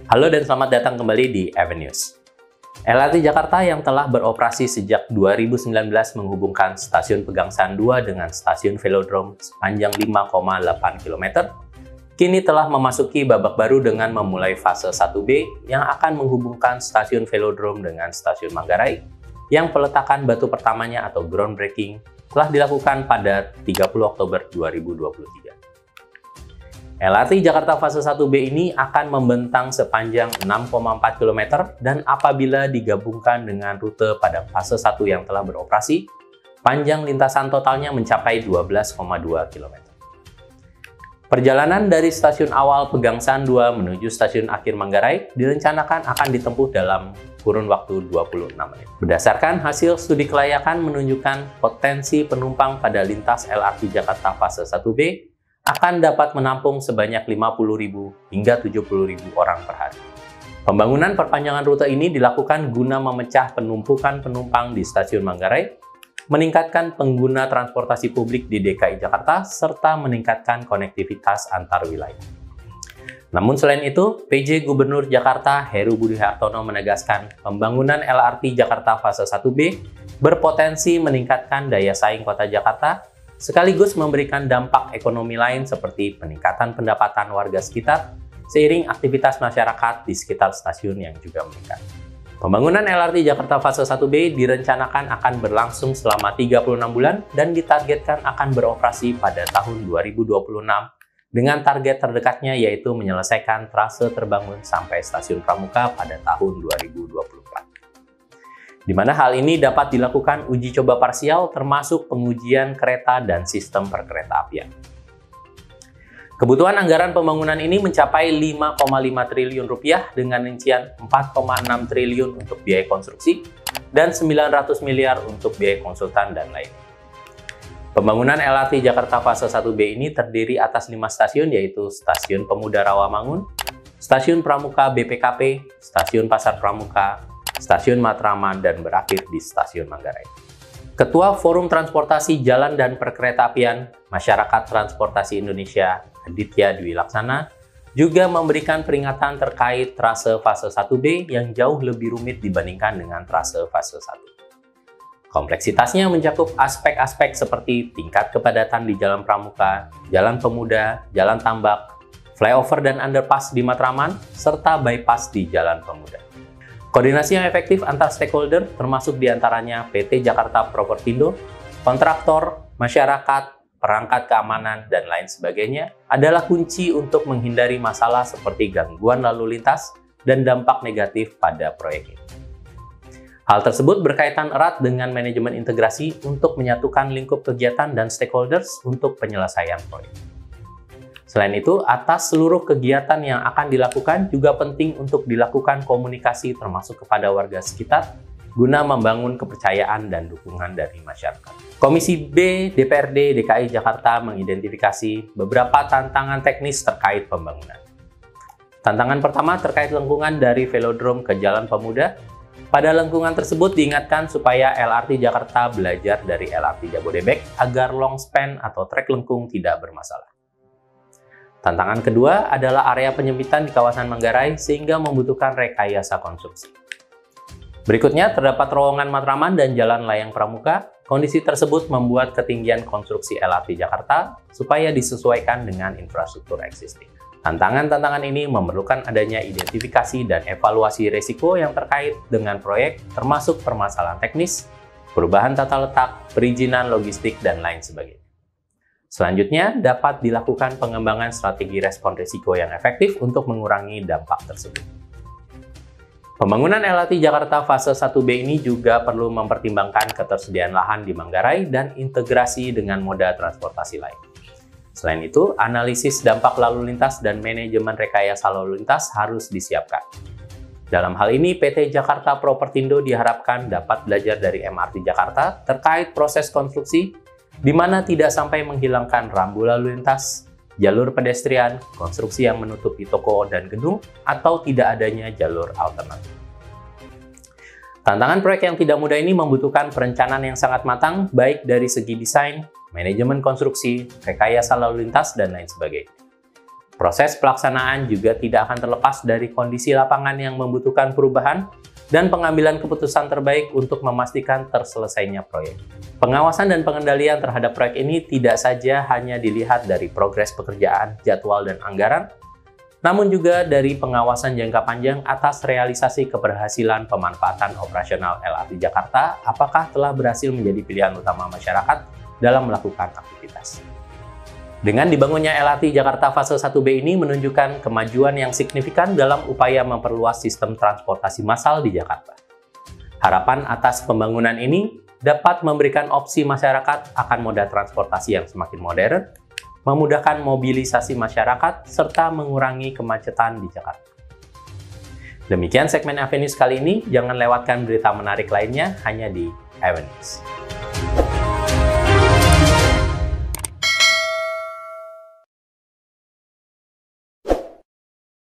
Halo dan selamat datang kembali di Avenues. LRT Jakarta yang telah beroperasi sejak 2019 menghubungkan Stasiun Pegangsaan 2 dengan Stasiun Velodrome sepanjang 5,8 km, kini telah memasuki babak baru dengan memulai fase 1B yang akan menghubungkan Stasiun Velodrome dengan Stasiun Manggarai, yang peletakan batu pertamanya atau groundbreaking telah dilakukan pada 30 Oktober 2023. LRT Jakarta fase 1B ini akan membentang sepanjang 6,4 km dan apabila digabungkan dengan rute pada fase 1 yang telah beroperasi, panjang lintasan totalnya mencapai 12,2 km. Perjalanan dari stasiun awal Pegangsaan 2 menuju stasiun akhir Manggarai direncanakan akan ditempuh dalam kurun waktu 26 menit. Berdasarkan hasil studi kelayakan menunjukkan potensi penumpang pada lintas LRT Jakarta fase 1B akan dapat menampung sebanyak 50.000 hingga 70.000 orang per hari. Pembangunan perpanjangan rute ini dilakukan guna memecah penumpukan penumpang di stasiun Manggarai, meningkatkan pengguna transportasi publik di DKI Jakarta, serta meningkatkan konektivitas antar wilayah. Namun selain itu, PJ Gubernur Jakarta Heru Budi Hartono menegaskan pembangunan LRT Jakarta fase 1B berpotensi meningkatkan daya saing kota Jakarta, sekaligus memberikan dampak ekonomi lain seperti peningkatan pendapatan warga sekitar seiring aktivitas masyarakat di sekitar stasiun yang juga meningkat. Pembangunan LRT Jakarta fase 1B direncanakan akan berlangsung selama 36 bulan dan ditargetkan akan beroperasi pada tahun 2026 dengan target terdekatnya yaitu menyelesaikan trase terbangun sampai Stasiun Pramuka pada tahun 2024. Di mana hal ini dapat dilakukan uji coba parsial termasuk pengujian kereta dan sistem perkeretaapian. Kebutuhan anggaran pembangunan ini mencapai 5,5 triliun rupiah dengan rincian 4,6 triliun untuk biaya konstruksi dan 900 miliar untuk biaya konsultan dan lain. Pembangunan LRT Jakarta fase 1B ini terdiri atas 5 stasiun yaitu Stasiun Pemuda Rawamangun, Stasiun Pramuka BPKP, Stasiun Pasar Pramuka, Stasiun Matraman, dan berakhir di Stasiun Manggarai. Ketua Forum Transportasi Jalan dan Perkeretaapian Masyarakat Transportasi Indonesia, Aditya Dwi Laksana, juga memberikan peringatan terkait trase fase 1B yang jauh lebih rumit dibandingkan dengan trase fase 1. Kompleksitasnya mencakup aspek-aspek seperti tingkat kepadatan di Jalan Pramuka, Jalan Pemuda, Jalan Tambak, flyover dan underpass di Matraman, serta bypass di Jalan Pemuda. Koordinasi yang efektif antar stakeholder termasuk diantaranya PT Jakarta Propertindo, kontraktor, masyarakat, perangkat keamanan, dan lain sebagainya adalah kunci untuk menghindari masalah seperti gangguan lalu lintas dan dampak negatif pada proyek ini. Hal tersebut berkaitan erat dengan manajemen integrasi untuk menyatukan lingkup kegiatan dan stakeholders untuk penyelesaian proyek. Selain itu, atas seluruh kegiatan yang akan dilakukan juga penting untuk dilakukan komunikasi termasuk kepada warga sekitar guna membangun kepercayaan dan dukungan dari masyarakat. Komisi B DPRD DKI Jakarta mengidentifikasi beberapa tantangan teknis terkait pembangunan. Tantangan pertama terkait lengkungan dari Velodrome ke Jalan Pemuda. Pada lengkungan tersebut diingatkan supaya LRT Jakarta belajar dari LRT Jabodebek agar long span atau trek lengkung tidak bermasalah. Tantangan kedua adalah area penyempitan di kawasan Manggarai sehingga membutuhkan rekayasa konstruksi. Berikutnya terdapat terowongan Matraman dan Jalan Layang Pramuka. Kondisi tersebut membuat ketinggian konstruksi LRT Jakarta supaya disesuaikan dengan infrastruktur existing. Tantangan-tantangan ini memerlukan adanya identifikasi dan evaluasi risiko yang terkait dengan proyek termasuk permasalahan teknis, perubahan tata letak, perizinan logistik, dan lain sebagainya. Selanjutnya, dapat dilakukan pengembangan strategi respon risiko yang efektif untuk mengurangi dampak tersebut. Pembangunan LRT Jakarta fase 1B ini juga perlu mempertimbangkan ketersediaan lahan di Manggarai dan integrasi dengan moda transportasi lain. Selain itu, analisis dampak lalu lintas dan manajemen rekayasa lalu lintas harus disiapkan. Dalam hal ini, PT Jakarta Propertindo diharapkan dapat belajar dari MRT Jakarta terkait proses konstruksi di mana tidak sampai menghilangkan rambu lalu lintas, jalur pedestrian, konstruksi yang menutupi toko dan gedung, atau tidak adanya jalur alternatif. Tantangan proyek yang tidak mudah ini membutuhkan perencanaan yang sangat matang, baik dari segi desain, manajemen konstruksi, rekayasa lalu lintas, dan lain sebagainya. Proses pelaksanaan juga tidak akan terlepas dari kondisi lapangan yang membutuhkan perubahan dan pengambilan keputusan terbaik untuk memastikan terselesainya proyek. Pengawasan dan pengendalian terhadap proyek ini tidak saja hanya dilihat dari progres pekerjaan, jadwal, dan anggaran, namun juga dari pengawasan jangka panjang atas realisasi keberhasilan pemanfaatan operasional LRT Jakarta, apakah telah berhasil menjadi pilihan utama masyarakat dalam melakukan aktivitas. Dengan dibangunnya LRT Jakarta fase 1B ini menunjukkan kemajuan yang signifikan dalam upaya memperluas sistem transportasi massal di Jakarta. Harapan atas pembangunan ini dapat memberikan opsi masyarakat akan moda transportasi yang semakin modern, memudahkan mobilisasi masyarakat, serta mengurangi kemacetan di Jakarta. Demikian segmen Avenues kali ini, jangan lewatkan berita menarik lainnya hanya di Avenues.